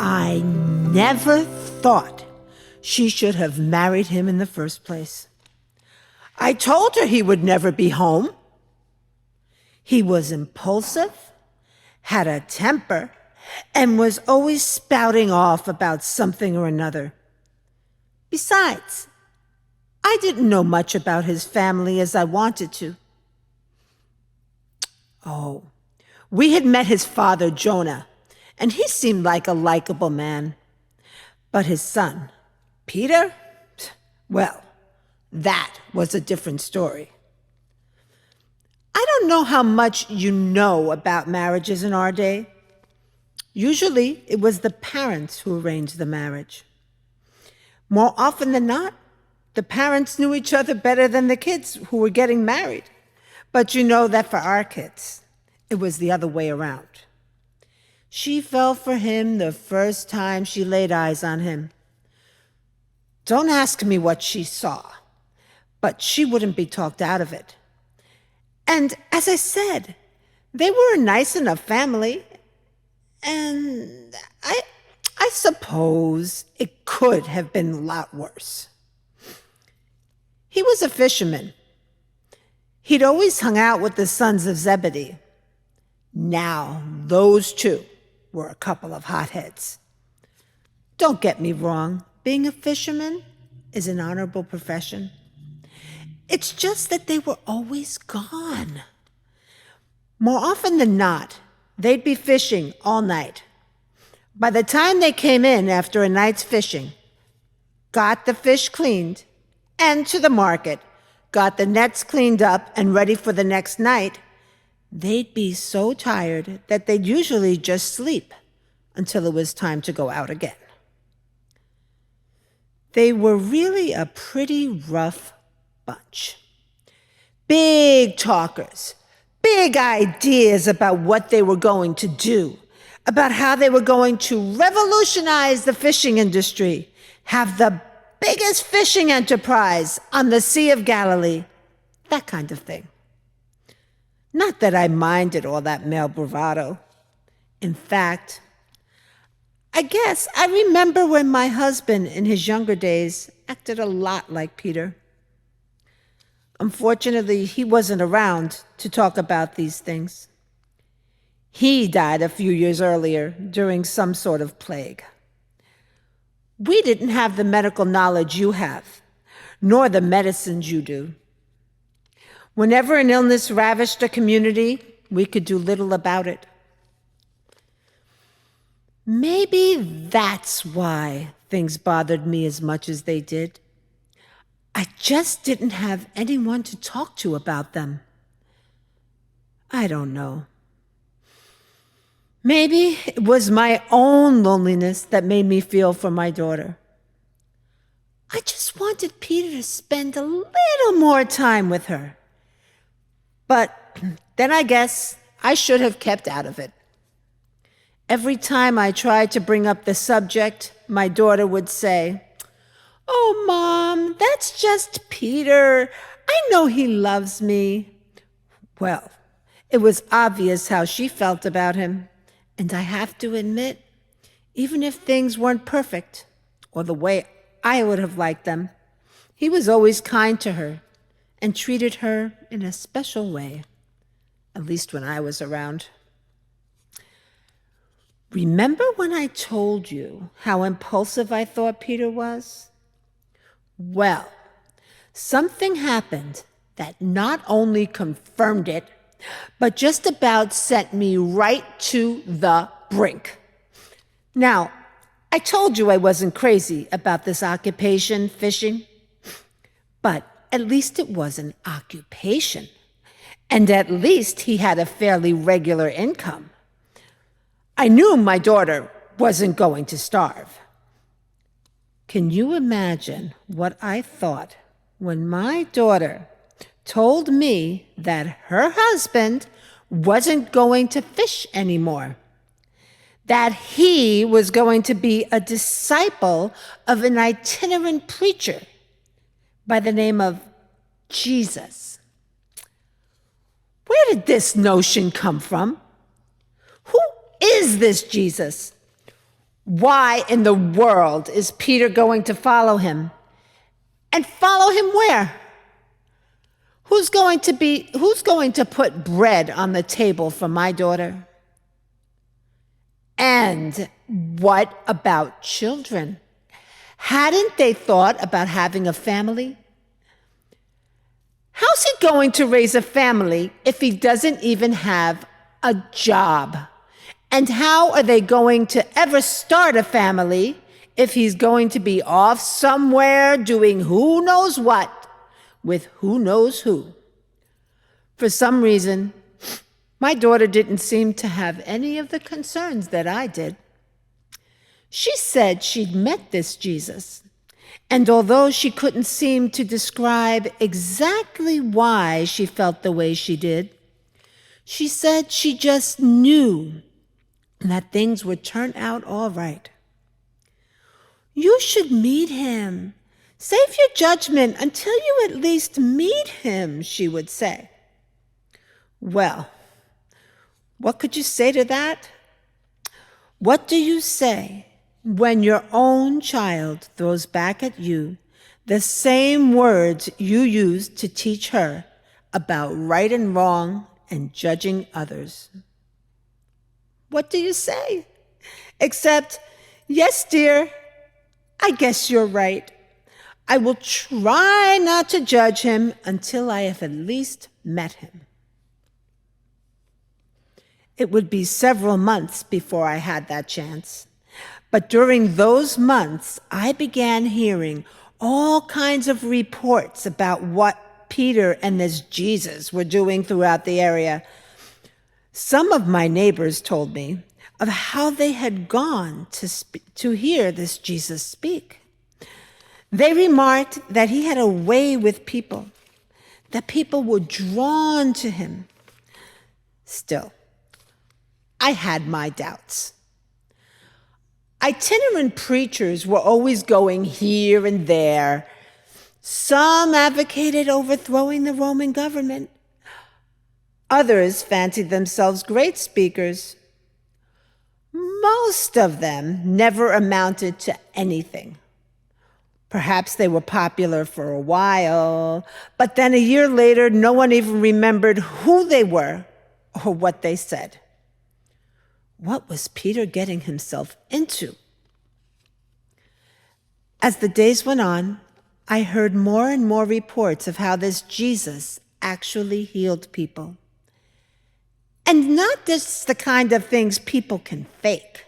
I never thought she should have married him in the first place. I told her he would never be home. He was impulsive, had a temper, and was always spouting off about something or another. Besides, I didn't know much about his family as I wanted to. Oh, we had met his father, Jonah, and he seemed like a likable man. But his son, Peter, well, that was a different story. I don't know how much you know about marriages in our day. Usually, it was the parents who arranged the marriage. More often than not, the parents knew each other better than the kids who were getting married. But you know that for our kids, it was the other way around. She fell for him the first time she laid eyes on him. Don't ask me what she saw, but she wouldn't be talked out of it. And as I said, they were a nice enough family, and I suppose it could have been a lot worse. He was a fisherman. He'd always hung out with the sons of Zebedee. Now, those two were a couple of hotheads. Don't get me wrong, being a fisherman is an honorable profession. It's just that they were always gone. More often than not, they'd be fishing all night. By the time they came in after a night's fishing, got the fish cleaned, and to the market, got the nets cleaned up and ready for the next night, they'd be so tired that they'd usually just sleep until it was time to go out again. They were really a pretty rough bunch. Big talkers, big ideas about what they were going to do, about how they were going to revolutionize the fishing industry, have the biggest fishing enterprise on the Sea of Galilee, that kind of thing. Not that I minded all that male bravado. In fact, I guess I remember when my husband in his younger days acted a lot like Peter. Unfortunately, he wasn't around to talk about these things. He died a few years earlier during some sort of plague. We didn't have the medical knowledge you have, nor the medicines you do. Whenever an illness ravaged a community, we could do little about it. Maybe that's why things bothered me as much as they did. I just didn't have anyone to talk to about them. I don't know. Maybe it was my own loneliness that made me feel for my daughter. I just wanted Peter to spend a little more time with her. But then I guess I should have kept out of it. Every time I tried to bring up the subject, my daughter would say, "Oh, Mom, that's just Peter. I know he loves me." Well, it was obvious how she felt about him. And I have to admit, even if things weren't perfect or the way I would have liked them, he was always kind to her and treated her in a special way, at least when I was around. Remember when I told you how impulsive I thought Peter was? Well, something happened that not only confirmed it, but just about sent me right to the brink. Now, I told you I wasn't crazy about this occupation, fishing, but at least it was an occupation, and at least he had a fairly regular income. I knew my daughter wasn't going to starve. Can you imagine what I thought when my daughter told me that her husband wasn't going to fish anymore, that he was going to be a disciple of an itinerant preacher by the name of Jesus. Where did this notion come from? Who is this Jesus? Why in the world is Peter going to follow him? And follow him where? Who's going to put bread on the table for my daughter? And what about children? Hadn't they thought about having a family? How's he going to raise a family if he doesn't even have a job? And how are they going to ever start a family if he's going to be off somewhere doing who knows what with who knows who? For some reason, my daughter didn't seem to have any of the concerns that I did. She said she'd met this Jesus, and although she couldn't seem to describe exactly why she felt the way she did, she said she just knew that things would turn out all right. You should meet him. Save your judgment until you at least meet him, she would say. Well, what could you say to that? What do you say when your own child throws back at you the same words you used to teach her about right and wrong and judging others? What do you say? Except, yes, dear, I guess you're right. I will try not to judge him until I have at least met him. It would be several months before I had that chance. But during those months, I began hearing all kinds of reports about what Peter and this Jesus were doing throughout the area. Some of my neighbors told me of how they had gone to hear this Jesus speak. They remarked that he had a way with people, that people were drawn to him. Still, I had my doubts. Itinerant preachers were always going here and there. Some advocated overthrowing the Roman government. Others fancied themselves great speakers. Most of them never amounted to anything. Perhaps they were popular for a while, but then a year later, no one even remembered who they were or what they said. What was Peter getting himself into? As the days went on, I heard more and more reports of how this Jesus actually healed people. And not just the kind of things people can fake,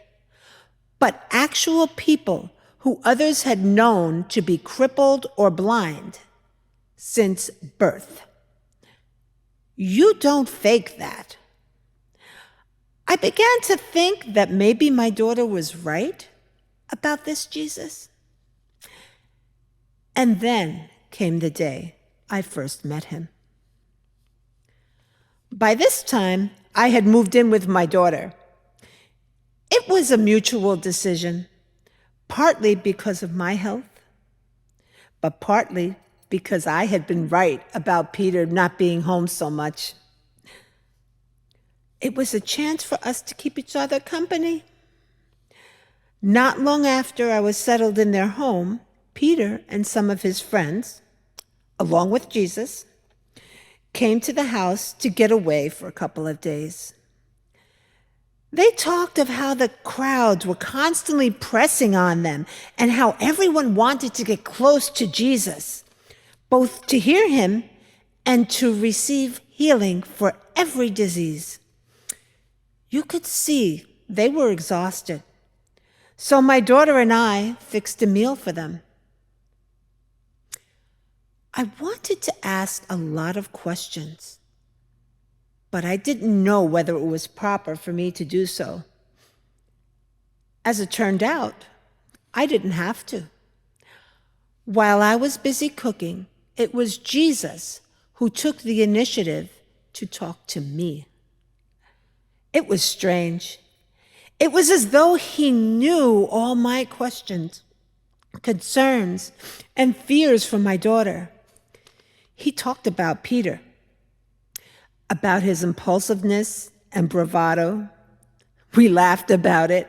but actual people who others had known to be crippled or blind since birth. You don't fake that. I began to think that maybe my daughter was right about this Jesus. And then came the day I first met him. By this time, I had moved in with my daughter. It was a mutual decision, partly because of my health, but partly because I had been right about Peter not being home so much. It was a chance for us to keep each other company. Not long after I was settled in their home, Peter and some of his friends, along with Jesus, came to the house to get away for a couple of days. They talked of how the crowds were constantly pressing on them and how everyone wanted to get close to Jesus, both to hear him and to receive healing for every disease. You could see they were exhausted. So my daughter and I fixed a meal for them. I wanted to ask a lot of questions, but I didn't know whether it was proper for me to do so. As it turned out, I didn't have to. While I was busy cooking, it was Jesus who took the initiative to talk to me. It was strange. It was as though he knew all my questions, concerns, and fears for my daughter. He talked about Peter, about his impulsiveness and bravado. We laughed about it.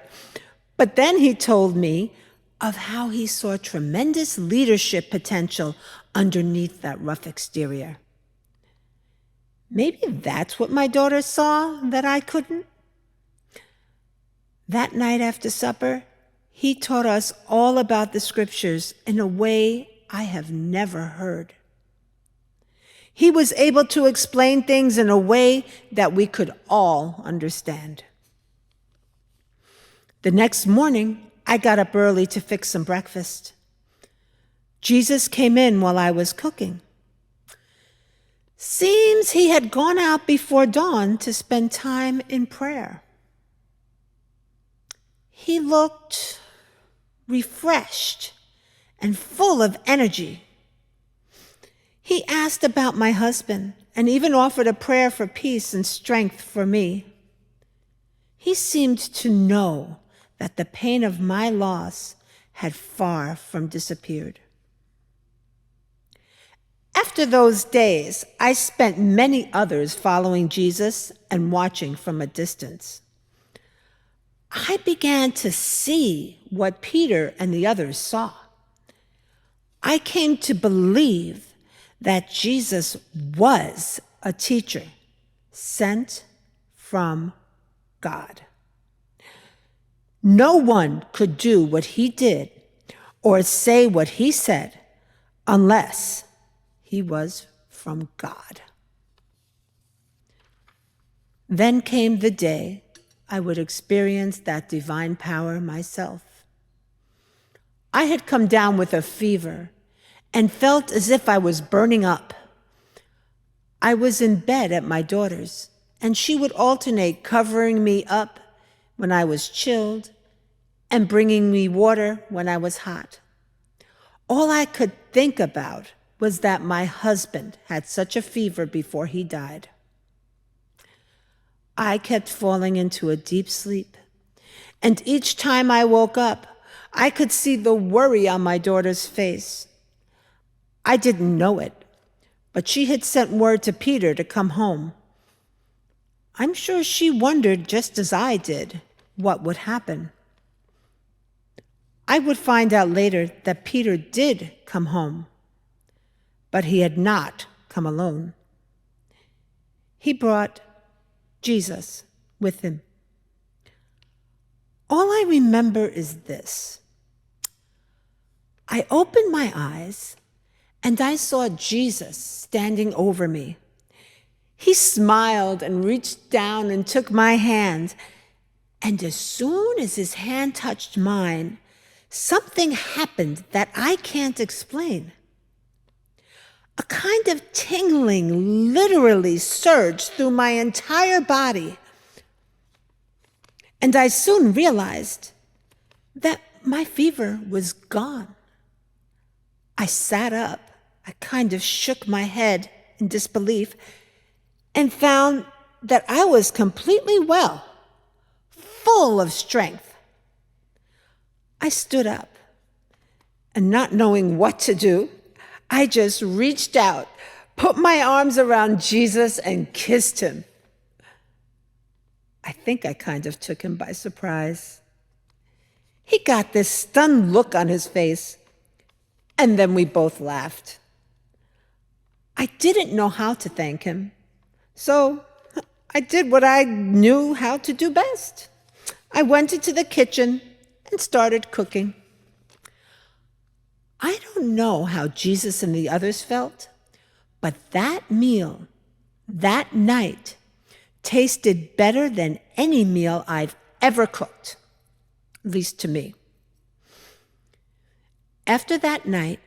But then he told me of how he saw tremendous leadership potential underneath that rough exterior. Maybe that's what my daughter saw that I couldn't. That night after supper, he taught us all about the scriptures in a way I have never heard. He was able to explain things in a way that we could all understand. The next morning, I got up early to fix some breakfast. Jesus came in while I was cooking. Seems he had gone out before dawn to spend time in prayer. He looked refreshed and full of energy. He asked about my husband and even offered a prayer for peace and strength for me. He seemed to know that the pain of my loss had far from disappeared. After those days, I spent many others following Jesus and watching from a distance. I began to see what Peter and the others saw. I came to believe that Jesus was a teacher sent from God. No one could do what he did or say what he said unless he was from God. Then came the day I would experience that divine power myself. I had come down with a fever and felt as if I was burning up. I was in bed at my daughter's, and she would alternate covering me up when I was chilled and bringing me water when I was hot. All I could think about was that my husband had such a fever before he died. I kept falling into a deep sleep, and each time I woke up, I could see the worry on my daughter's face. I didn't know it, but she had sent word to Peter to come home. I'm sure she wondered, just as I did, what would happen. I would find out later that Peter did come home, but he had not come alone. He brought Jesus with him. All I remember is this. I opened my eyes and I saw Jesus standing over me. He smiled and reached down and took my hand. And as soon as his hand touched mine, something happened that I can't explain. A kind of tingling literally surged through my entire body. And I soon realized that my fever was gone. I sat up. I kind of shook my head in disbelief and found that I was completely well, full of strength. I stood up, and not knowing what to do, I just reached out, put my arms around Jesus, and kissed him. I think I kind of took him by surprise. He got this stunned look on his face, and then we both laughed. I didn't know how to thank him, so I did what I knew how to do best. I went into the kitchen and started cooking. I don't know how Jesus and the others felt, but that meal, that night, tasted better than any meal I've ever cooked, at least to me. After that night,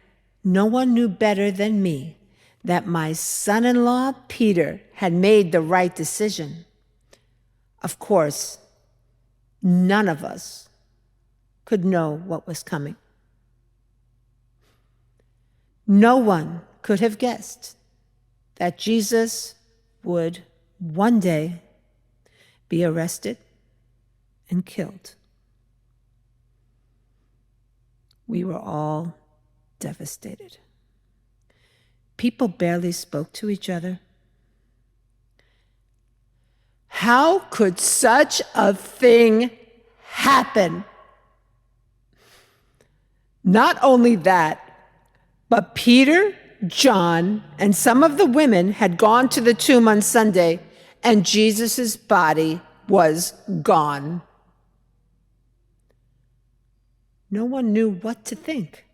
no one knew better than me that my son-in-law, Peter, had made the right decision. Of course, none of us could know what was coming. No one could have guessed that Jesus would one day be arrested and killed. We were all devastated. People barely spoke to each other. How could such a thing happen? Not only that, but Peter, John, and some of the women had gone to the tomb on Sunday, and Jesus' body was gone. No one knew what to think.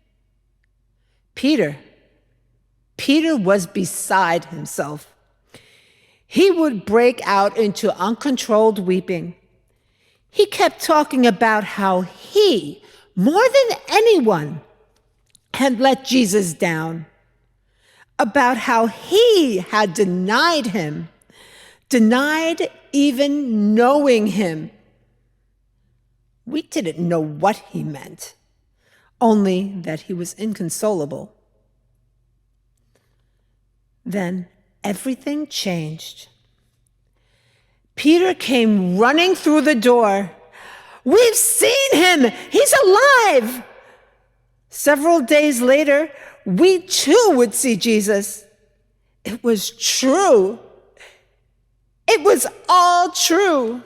Peter was beside himself. He would break out into uncontrolled weeping. He kept talking about how he, more than anyone, had let Jesus down, about how he had denied him, denied even knowing him. We didn't know what he meant, only that he was inconsolable. Then everything changed. Peter came running through the door. "We've seen him! He's alive!" Several days later, we too would see Jesus. It was true. It was all true.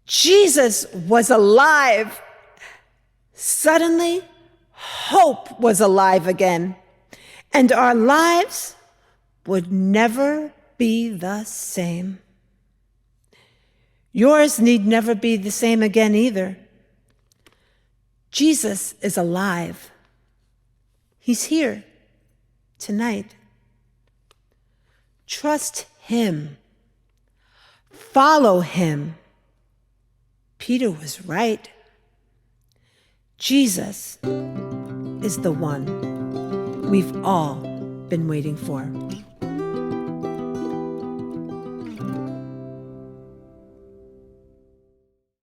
Jesus was alive. Suddenly, hope was alive again, and our lives would never be the same. Yours need never be the same again either. Jesus is alive. He's here tonight. Trust him. Follow him. Peter was right. Jesus is the one we've all been waiting for.